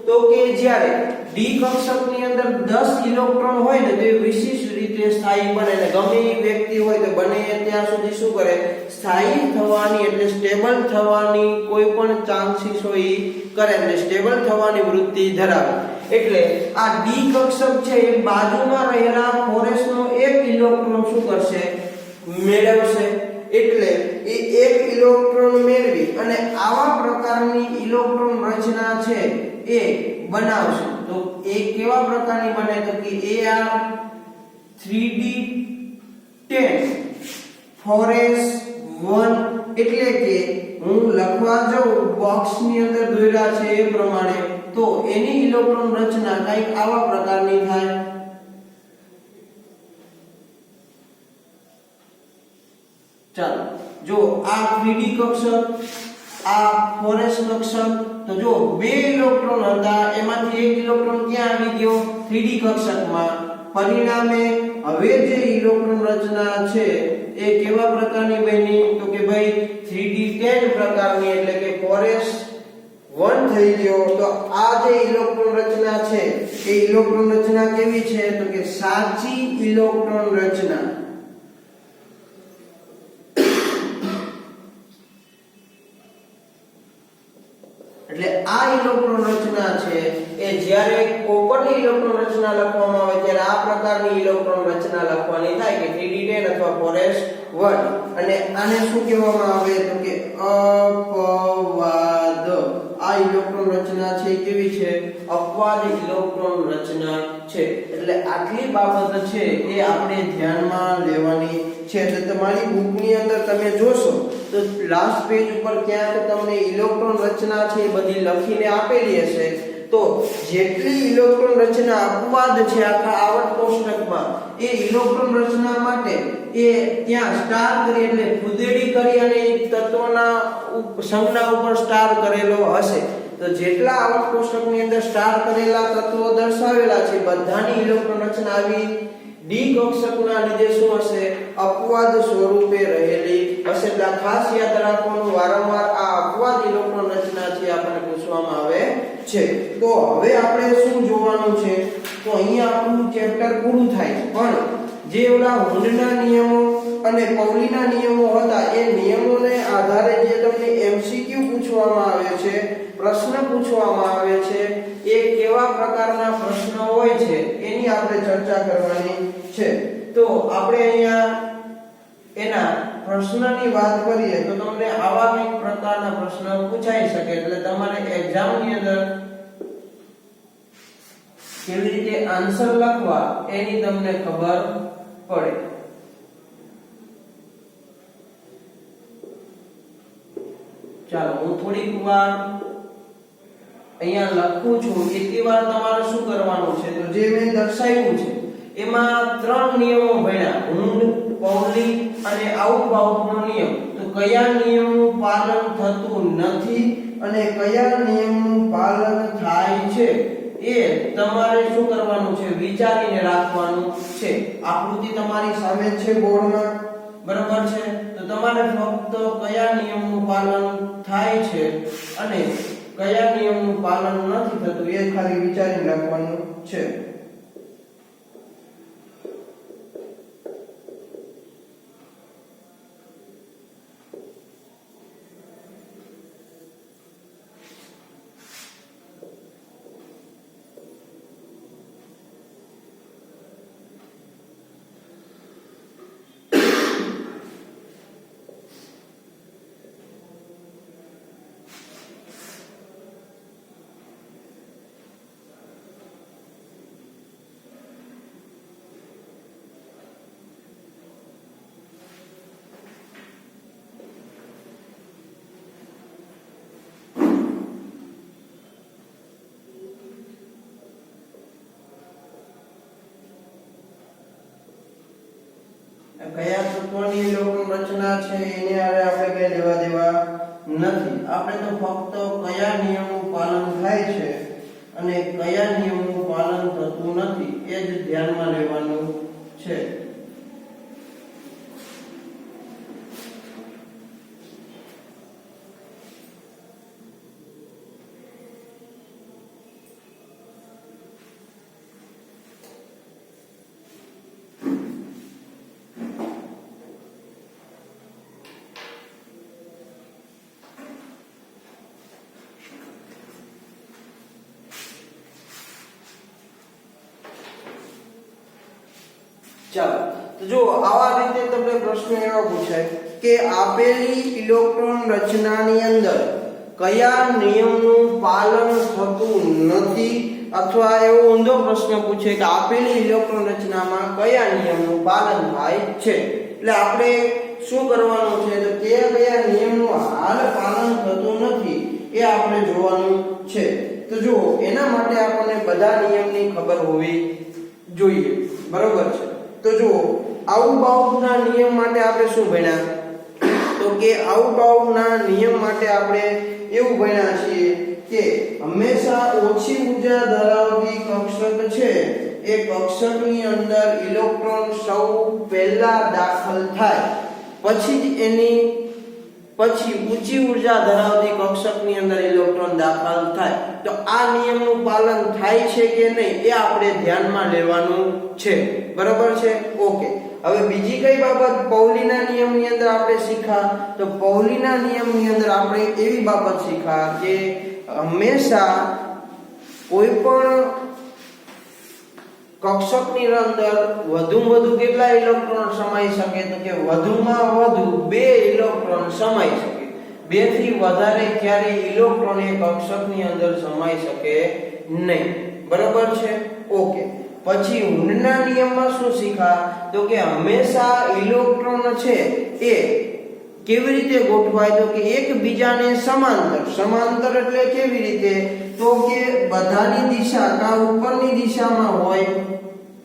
તો કે જ્યારે d કક્ષકની અંદર 10 ઇલેક્ટ્રોન હોય ને તો એ વિશિષ્ટ રીતે સ્થાયી બને ને ગમે એ વ્યક્તિ હોય તો બને ત્યાં સુધી શું કરે સ્થાયી થવાની એટલે સ્ટેબલ થવાની કોઈ પણ ચાન્સીસ હોય એ કરે એટલે સ્ટેબલ થવાની વૃત્તિ ધરાવે. એટલે આ d કક્ષક છે એ બાજુમાં રહેલા 4s નો એક ઇલેક્ટ્રોન શું કરશે મેળવશે. એટલે એ એક ઇલેક્ટ્રોન મેળવી અને આવા પ્રકારની ઇલેક્ટ્રોન રચના છે એ બનાવશે. તો એ કેવા પ્રકારની બને તો કે Ar 3d10 4s1 એટલે કે હું લખવા જાઉં બોક્સની અંદર દોર્યા છે એ પ્રમાણે તો એની ઇલેક્ટ્રોન રચના કંઈક આવા પ્રકારની થાય. ચાલો જો આ 3d કક્ષક, આ 4s કક્ષક, તો જો બે ઇલેક્ટ્રોન હતા એમાંથી એક ઇલેક્ટ્રોન ક્યાં આવી ગયો 3d કક્ષકમાં. પરિણામે હવે જે ઇલેક્ટ્રોન રચના છે એ કેવા પ્રકારની બની તો કે ભાઈ 3d10 પ્રકારની એટલે કે 4s1 થઈ ગયો. તો આ જે ઇલેક્ટ્રોન રચના છે એ ઇલેક્ટ્રોન રચના કેવી છે તો કે સાચી ઇલેક્ટ્રોન રચના. એટલે આ ઇલેક્ટ્રોન રચના છે એ જ્યારે કોપરની ઇલેક્ટ્રોન રચના લખવામાં આવે ત્યારે આ પ્રકારની ઇલેક્ટ્રોન રચના લખવાની થાય કે 3d10 અથવા 4s1. અને આને શું કહેવામાં આવે તો કે અપવાદ. આ ઇલેક્ટ્રોન રચના છે કેવી છે અપવાદ ઇલેક્ટ્રોન રચના છે. એટલે આટલી બાબત છે એ આપણે ધ્યાનમાં લેવાની છે. તો તમારી બુકની અંદર તમે જોશો તો લાસ્ટ પેજ ઉપર ક્યાંક તમને ઇલેક્ટ્રોન રચના છે એ બધી લખીને આપેલી હશે. તો જેટલી ઇલેક્ટ્રોન રચના અપવાદ છે આખા આવર્ત કોષ્ટકમાં એ ઇલેક્ટ્રોન રચના માટે એ ત્યાં સ્ટાર કરી એટલે ફુદેડી કરી અને તત્વના સંજ્ઞા ઉપર સ્ટાર કરેલો હશે. તો જેટલા આવર્ત કોષ્ટકની અંદર સ્ટાર કરેલા તત્વો દર્શાવેલા છે બધાની ઇલેક્ટ્રોન રચના આવી d કક્ષકના લીધે શું હશે અપવાદ સ્વરૂપે રહેલી હશે. એટલે ખાસ યાદ રાખવાનું વારંવાર આ અપવાદ ઇલેક્ટ્રોન રચના છે આપણને પૂછવામાં આવે છે. તો હવે આપણે શું જોવાનું છે તો અહીંયા આપણું ચેપ્ટર પૂરું થાય છે. પણ જે ઓલા હુન્ડના નિયમો અને પૌલીના નિયમો હતા એ નિયમોને આધારે જે તમને MCQ પૂછવામાં આવે છે, પ્રશ્ન પૂછવામાં આવે છે, એ કેવા પ્રકારના પ્રશ્ન હોય છે એની આપણે ચર્ચા કરવાની છે. તો આપણે અહીંયા એના પ્રશ્નની વાત કરીએ તો તમને આવા કંઈક પ્રકારના પ્રશ્ન પૂછાઈ શકે, એટલે તમારે એક્ઝામની અંદર કેવી રીતે આન્સર લખવા એની તમને ખબર પડે. ચાલો હું થોડીક વાર અહીંયા લખું છું, એટલી વાર તમારે શું કરવાનું છે, તો જે મેં દર્શાવ્યું છે એમાં 3 નિયમો ભણ્યા, હુન્ડ, પૌલી અને આઉટબાઉન્ડનો નિયમ. તો કયા નિયમનું પાલન થતું નથી અને કયા નિયમનું પાલન થાય છે એ તમારે શું કરવાનું છે, વિચારીને રાખવાનું છે. આકૃતિ તમારી સામે છે બોર્ડમાં, બરાબર છે. તો તમારે ફક્ત કયા નિયમનું પાલન થાય છે અને કયા નિયમનું પાલન નથી થતું એ ખાલી વિચારીને રાખવાનું છે. કયા તત્વની ઇલેક્ટ્રોન રચના છે એને આપણે કઈ લેવા દેવા નથી. આપણે તો ફક્ત કયા નિયમનું પાલન થાય છે અને કયા નિયમનું પાલન થતું નથી એ જ ધ્યાનમાં લેવાનું છે. ચાલો તો જો આવા રીતે તમને પ્રશ્ન એવો પૂછાય કે આપેલી ઇલેક્ટ્રોન રચનાની અંદર કયા નિયમનું પાલન થતું નથી, અથવા એવો ઊંધો પ્રશ્ન પૂછે કે આપેલી ઇલેક્ટ્રોન રચનામાં કયા નિયમનું પાલન થાય છે. એટલે આપણે શું કરવાનું છે, તો કયા નિયમનું હાલ પાલન થતું નથી એ આપણે જોવાનું છે. તો જો એના માટે આપણને બધા નિયમની ખબર હોવી જોઈએ, બરોબર છે. તો જો આઉટબાઉન્ડના નિયમ માટે આપણે શું ભણ્યા, તો કે આઉટબાઉન્ડના નિયમ માટે આપણે એવું ભણ્યા છીએ કે હંમેશા ઓછી ઉર્જા ધરાવતી કક્ષક છે એ કક્ષકની અંદર ઇલેક્ટ્રોન સૌ પહેલા દાખલ થાય, પછી જ એની પછી ઊંચી ઉર્જા ધરાવતી કક્ષકની અંદર ઇલેક્ટ્રોન દાખલ થાય. તો આ નિયમનું પાલન થાય છે કે નહીં એ આપણે ધ્યાનમાં લેવાનું છે, બરાબર છે. ઓકે, હવે બીજી કઈ બાબત પૌલીના નિયમની અંદર આપણે શીખા, તો પૌલીના નિયમની અંદર આપણે એવી બાબત શીખા કે હંમેશા કોઈ પણ કક્ષકની અંદર વધુમાં વધુ કેટલા ઇલેક્ટ્રોન સમાઈ શકે, તો કે વધુમાં વધુ 2 ઇલેક્ટ્રોન સમાઈ શકે. 2 થી વધારે ક્યારેય ઇલેક્ટ્રોન એ કક્ષકની અંદર સમાઈ શકે નહીં, બરાબર છે. ઓકે, પછી હુન્ડના નિયમમાં શું શીખા, તો કે હંમેશા ઇલેક્ટ્રોન છે એ કેવી રીતે ગોઠવાય, તો કે એકબીજાને સમાંતર એટલે કેવી રીતે, તો કે બધાની દિશા કા ઉપરની દિશામાં હોય,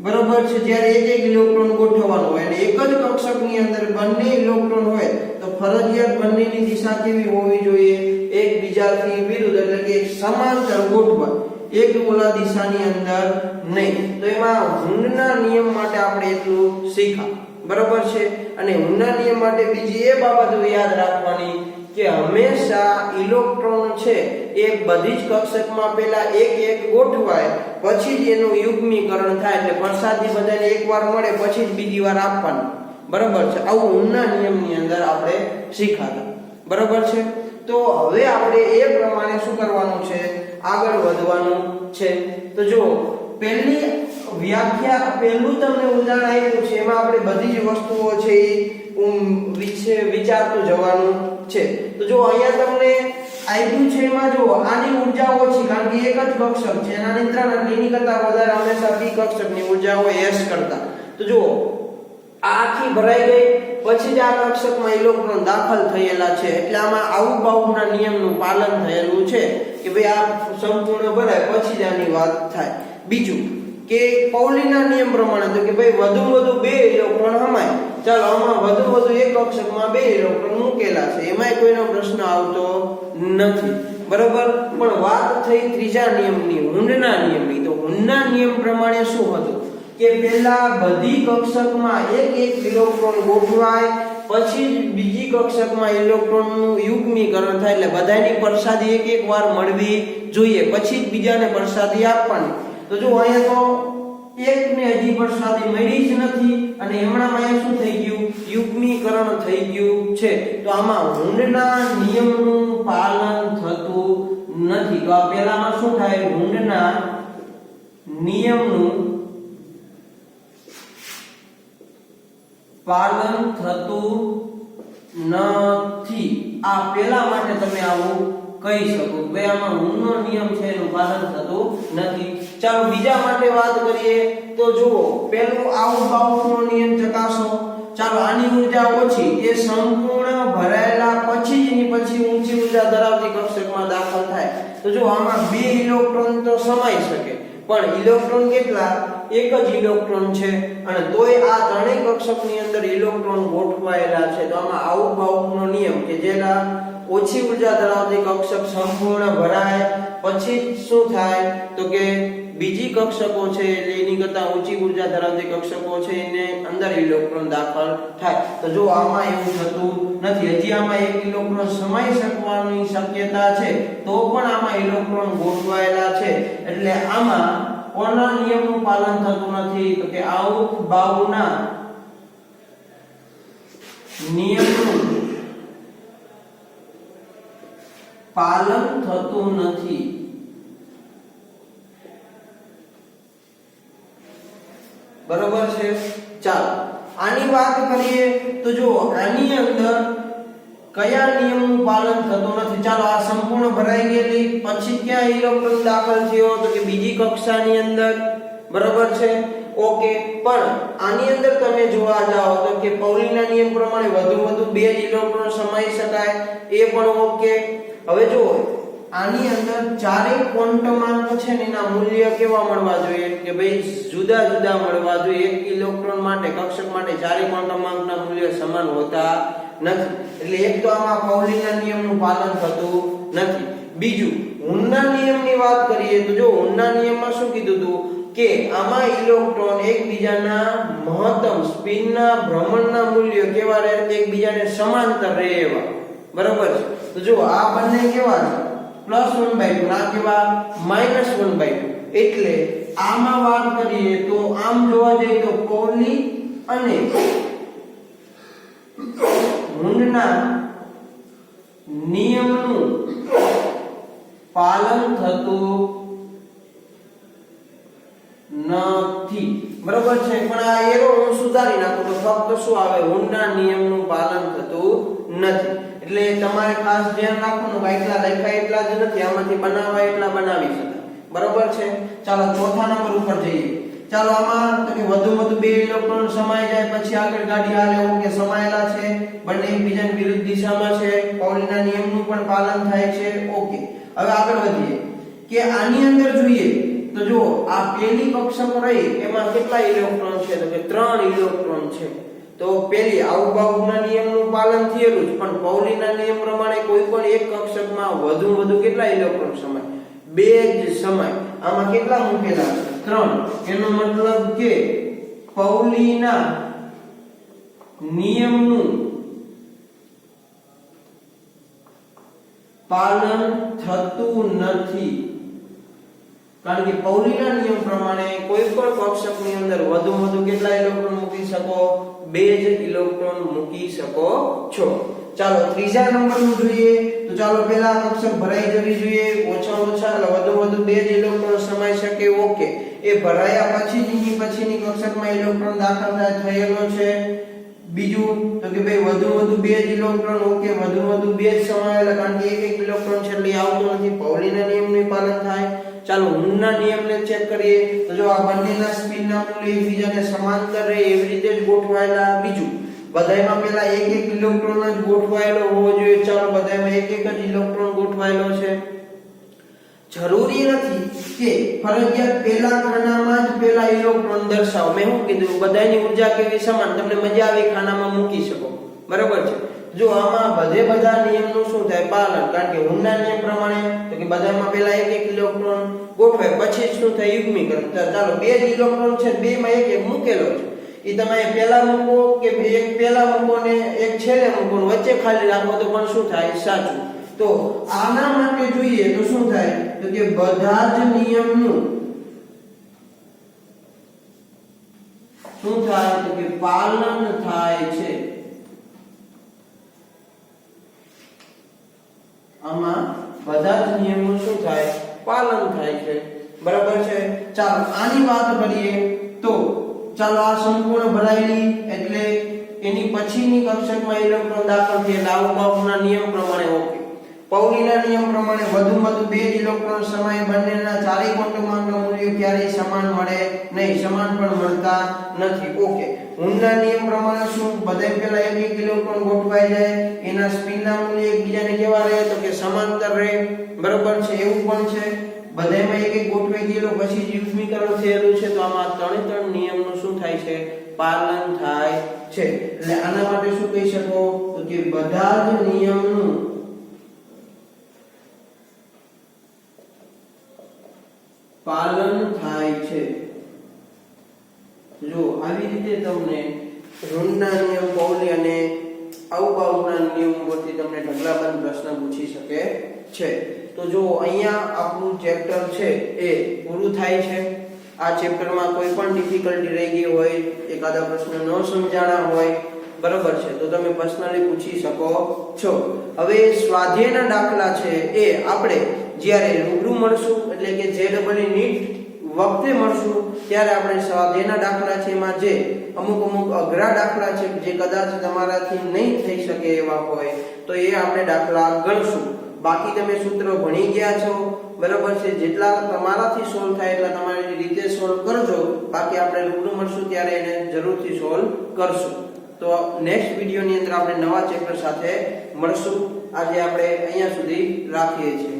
બરોબર છે. જ્યારે એક ઇલેક્ટ્રોન ગોઠવવાનો હોય અને એક જ કક્ષકની અંદર બંને ઇલેક્ટ્રોન હોય તો ફરજિયાત બંનેની દિશા કેવી હોવી જોઈએ, એકબીજાથી વિરુદ્ધ, એટલે કે સમાંતર ગોઠવાય, એક ઓલા દિશાની અંદર નહીં. તો એમાં હુન્ડના નિયમ માટે આપણે એટલું શીખા, બરોબર છે. અને હુન્ડના નિયમ માટે બીજી એ બાબતો યાદ રાખવાની કે હંમેશા ઇલેક્ટ્રોન છે એ બધી જ કક્ષકમાં પહેલા એક એક ગોઠવાય, પછી જ એનું યુગ્મીકરણ થાય, એટલે પ્રસાદી બધાને એકવાર મળે પછી જ બીજી વાર આપવાનું. બરાબર છે. આવું ઓહમના નિયમની અંદર આપણે શીખાતા. બરાબર છે. તો હવે આપણે એ પ્રમાણે શું કરવાનું છે, આગળ વધવાનું છે. તો જો પહેલી વ્યાખ્યા, પહેલું તમને ઉદાહરણ આપ્યું છે, એમાં આપણે બધી જ વસ્તુઓ છે એ વિશે વિચારતું જવાનું છે. તો જો અહીંયા તમને આપ્યું છે, એમાં જો આની ઉર્જા ઓછી, કારણ કે એક જ કક્ષક છે, એના નિયંત્રણ એટલે એની કરતા વધારે હંમેશા બી કક્ષકની ઉર્જા હોય s કરતા. તો જો આ આખી ભરાઈ ગઈ, પછી જ આ કક્ષકમાં ઇલેક્ટ્રોન દાખલ થયેલા છે, એટલે આમાં આઉબાઉના નિયમનું પાલન થયેલું છે કે ભાઈ આ સંપૂર્ણ ભરાય પછી જ આની વાત થાય. બીજું કે પૌલીના નિયમ પ્રમાણે તો કે ભાઈ વધુ બે ઇલેક્ટ્રોન હમાય. ચાલો આમાં વધુ એક કક્ષકમાં બે ઇલેક્ટ્રોન મૂકેલા છે, એમાંય કોઈનો પ્રશ્ન આવતો નથી. બરાબર. પણ વાત થઈ ત્રીજા નિયમની, હુન્ડના નિયમની. તો હુન્ડના નિયમ પ્રમાણે શું હતું કે પહેલા બધી કક્ષકમાં એક એક ઇલેક્ટ્રોન ગોઠવાય, પછી જ બીજી કક્ષકમાં ઇલેક્ટ્રોનનું યુગ્મીકરણ થાય, એટલે બધાની પ્રસાદી એક એક વાર મળવી જોઈએ, પછી જ બીજાને પ્રસાદી આપવાની. તો જો અહીંયા તો એકને હજી પ્રસાદી મળી જ નથી, અને હમણાં અહીંયા શું થઈ ગયું, યુગ્મીકરણ થઈ ગયું છે. તો આમાં હુન્ડના નિયમનું પાલન થતું નથી. તો આ પહેલામાં શું થાય, હુન્ડના નિયમનું પાલન થતું નથી. આ પહેલા માટે તમે આવું કહી શકો કે આમાં હુન્ડનો નિયમ છે એનું પાલન થતું નથી. ચાલો બીજા માટે વાત કરીએ. તો જુઓ પહેલું આઉબાઉનો નિયમ ચકાસો. ચાલો આની ઉર્જા ઓછી, એ સંપૂર્ણ ભરાયેલા પછી જ એની પછી ઊંચી ઉર્જા ધરાવતી કક્ષકમાં દાખલ થાય. તો જો આમાં બે ઇલેક્ટ્રોન તો સમાઈ શકે, પણ ઇલેક્ટ્રોન કેટલા, એક જ ઇલેક્ટ્રોન છે, અને તોય આ ત્રણેય કક્ષકની અંદર ઇલેક્ટ્રોન ગોઠવાયેલા છે. તો આમાં આઉબાઉનો નિયમ કે જેના ઓછી ઉર્જા ધરાવતી કક્ષક સંપૂર્ણ ભરાય પછી શું થાય, તો કે બીજી કક્ષકો છે એટલે એની કરતા ઊંચી ઉર્જા ધરાવતી કક્ષકો છે એને અંદર ઇલેક્ટ્રોન દાખલ થાય. તો જો આમાં એવું થતું નથી, હજી આમાં એક ઇલેક્ટ્રોન સમાઈ શકવાની શક્યતા છે, તો પણ આમાં ઇલેક્ટ્રોન ગોઠવાયેલા છે, એટલે આમાં કોના નિયમનું પાલન થતું નથી, તો કે આઉબાઉના નિયમનું પાલન થતું નથી. બરોબર છે. ચાલો આની વાત કરીએ. તો જો આની અંદર કયા નિયમનું પાલન થતું નથી. ચાલો આ સંપૂર્ણ ભરાઈ ગયેલી, પછી ક્યાં ઇલેક્ટ્રોન દાખલ થયો, તો કે બીજી કક્ષાની અંદર. બરોબર છે. ઓકે. પણ આની અંદર તમે જોવા જાઓ તો કે પૌલીના નિયમ પ્રમાણે વધુ બે ઇલેક્ટ્રોન સમાઈ શકાય, એ પણ ઓકે. હવે જો આની અંદર ચારેય ક્વોન્ટમાંક છે ને એના મૂલ્ય કેવા મળવા જોઈએ, કે ભાઈ જુદા જુદા મળવા જોઈએ. એક ઇલેક્ટ્રોન માટે, કક્ષક માટે ચારેય ક્વોન્ટમાંકના મૂલ્ય સમાન હોતા નથી, એટલે એક તો આમાં પૌલીના નિયમનું પાલન થતું નથી. બીજું હુન્ડના નિયમની વાત કરીએ તો જો હુન્ડના નિયમમાં શું કીધું હતું કે આમાં ઇલેક્ટ્રોન એકબીજાના મહત્તમ સ્પિનના ભ્રમણના મૂલ્ય કેવા રહે, એકબીજાને સમાંતર રહે એવા. બરોબર છે. તો જો આ બંને કેવા છે, +1/2, ના કેવા -1/2. એટલે આમાં વાત કરીએ તો આમ જોવા જઈએ તો પૌલી અને હુન્ડના નિયમનું પાલન થતું નથી. બરોબર છે. પણ આ એરો હું સુધારી નાખું તો ફક્ત શું આવે, હુન્ડના નિયમનું પાલન થતું નથી. એટલે તમારે ખાસ ધ્યાન રાખવાનું કે એટલા લખાય એટલા જ નથી, આમાંથી બનાવવા એટલા બનાવી શકાય. બરોબર છે. ચાલો ચોથા નંબર ઉપર જઈએ. ચાલો આમાં તો કે વધુ બે ઇલેક્ટ્રોન સમાઈ જાય પછી આગળ ગાડી હાલે, ઓકે સમાયેલા છે, બંને એકબીજાની વિરુદ્ધ દિશામાં છે, પૌલીના નિયમનું પણ પાલન થાય છે, ઓકે. હવે આગળ વધીએ કે આની અંદર જોઈએ તો જો આ પહેલી કક્ષક રહી એમાં કેટલા ઇલેક્ટ્રોન છે, તો કે 3 ઇલેક્ટ્રોન છે. તો પહેલી આઉબાઉના નિયમનું પાલન થયેલું જ, પણ પૌલીના નિયમ પ્રમાણે કોઈ પણ એક કક્ષકમાં વધુ કેટલા ઇલેક્ટ્રોન સમાય, 2 જ સમાય. આમાં કેટલા મૂકેલા છે, 3. એનો મતલબ કે પૌલીના નિયમનું પાલન થતું નથી, કારણ કે પૌલીના નિયમ પ્રમાણે કોઈ પણ કક્ષકની અંદર વધુમાં વધુ કેટલા ઇલેક્ટ્રોન મૂકી શકો? 2 જ ઇલેક્ટ્રોન મૂકી શકો છો. ચાલો ત્રીજા નંબરનું જોઈએ. તો ચાલો પહેલા કક્ષક ભરાઈ જવી જોઈએ. ઓછામાં ઓછા વધુમાં વધુ 2 જ ઇલેક્ટ્રોન સમાઈ શકે. ઓકે, એ ભરાયા પછીની કક્ષકમાં ઇલેક્ટ્રોન દાખલ થયેલો છે. બીજું તો કે ભાઈ વધુમાં વધુ 2 જ ઇલેક્ટ્રોન. ઓકે, વધુમાં વધુ 2 જ સમાયેલા, કારણ કે એક ઇલેક્ટ્રોન છે એટલે આવતો નથી. પૌલીના નિયમનું પાલન થાય. ચાલો હુનના નિયમને ચેક કરીએ. તો જો આ બંનેના સ્પિનના મૂલ્ય એકબીજાને સમાંતર રહે એવી રીતે જ ગોઠવાયેલા. બીજું બધાયમાં પહેલા એક ઇલેક્ટ્રોન જ ગોઠવાયેલો હોવો જોઈએ. ચાલો બધાયમાં એક જ ઇલેક્ટ્રોન ગોઠવાયેલો છે. જરૂરી નથી કે ફરજિયાત પહેલા ખાનામાં જ પહેલા ઇલેક્ટ્રોન દર્શાવો. મેં શું કીધું? બધાયની ઊર્જા કેવી સમાન, તમને મજા આવે ખાનામાં મૂકી શકો. બરાબર છે. જો આમાં બધા નિયમનું શું થાય? પાલન. કારણ કે હુનના નિયમ પ્રમાણે તો કે બધામાં પહેલા એક ઇલેક્ટ્રોન ગોઠવાય, પછી શું થાય? યુગ્મીકરણ. ચાલો 2 જ ઇલેક્ટ્રોન છે, 2 માં એક મૂકેલો છે. એ તમે પહેલા મૂકો કે એક પહેલા મૂકો ને એક છેલ્લે મૂકો, વચ્ચે ખાલી રાખો તો પણ શું થાય? સાચું. તો આના માટે જોઈએ તો શું થાય? તો કે બધા જ નિયમનું શું થાય? તો કે પાલન થાય છે. આમાં બધા જ નિયમનું શું થાય? પાલન થાય છે. બરાબર છે. ચાલો આની વાત કરીએ તો ચાલો આ સંપૂર્ણ ભરાયેલી એટલે એની પછીની કક્ષકમાં ઇલેક્ટ્રોન દાખલ થયેલા આઉબાઉના નિયમ પ્રમાણે. ઓકે, પૌલીના નિયમ પ્રમાણે વધુમાં વધુ 2 જ ઇલેક્ટ્રોન સમાય. બંનેના ચારેય ક્વોન્ટમના મૂલ્યો ક્યારેય સમાન મળે નહીં, સમાન પણ મળતા નથી. ઓકે, હુનના નિયમ પ્રમાણે શું? બધાય પહેલા એક ઇલેક્ટ્રોન ગોઠવાઈ જાય, એના સ્પિનના મૂલ્ય એકબીજાને કેવા રહે? તો કે સમાંતર રહે. બરાબર છે. એવું પણ છે બધાયમાં એક ગોઠવાઈ ગયેલો પછી યુગ્મીકરણ થયેલું છે. તો આમાં ત્રણે નિયમનું શું થાય છે? પાલન થાય છે. એટલે આના માટે શું કહી શકો? તો કે બધા જ નિયમનું પાલન થાય છે. જો આવી રીતે તમને હુનના નિયમ, પૌલી અને આઉબાઉના નિયમ પરથી તમને ઢગલાબંધ પ્રશ્ન પૂછી શકે છે. તો જો અહીંયા આપણું ચેપ્ટર છે એ પૂરું થાય છે. આ ચેપ્ટરમાં કોઈ પણ ડિફિકલ્ટી રહી ગઈ હોય, એકાદા પ્રશ્ન ન સમજાણા હોય, બરાબર છે, તો તમે પર્સનલી પૂછી શકો છો. હવે સ્વાધ્યાયના દાખલા છે એ આપણે જ્યારે રૂબરૂ મળશું એટલે કે JEE નીટ વખતે મળશું ત્યારે આપણે સ્વાધ્યાયના દાખલા છે એમાં જે અમુક અઘરા દાખલા છે જે કદાચ તમારાથી નહીં થઈ શકે એવા હોય તો એ આપણે દાખલા ગણશું. બાકી તમે સૂત્ર ભણી ગયા છો, બરાબર છે, જેટલા તમારાથી સોલ્વ થાય એટલા તમારી રીતે સોલ્વ કરજો. બાકી આપણે રૂબરૂ મળશું ત્યારે એને જરૂરથી સોલ્વ કરશું. તો નેક્સ્ટ વિડિયોની અંદર આપણે નવા ચેપ્ટર સાથે મળશું. આજે આપણે અહીંયા સુધી રાખીએ છીએ.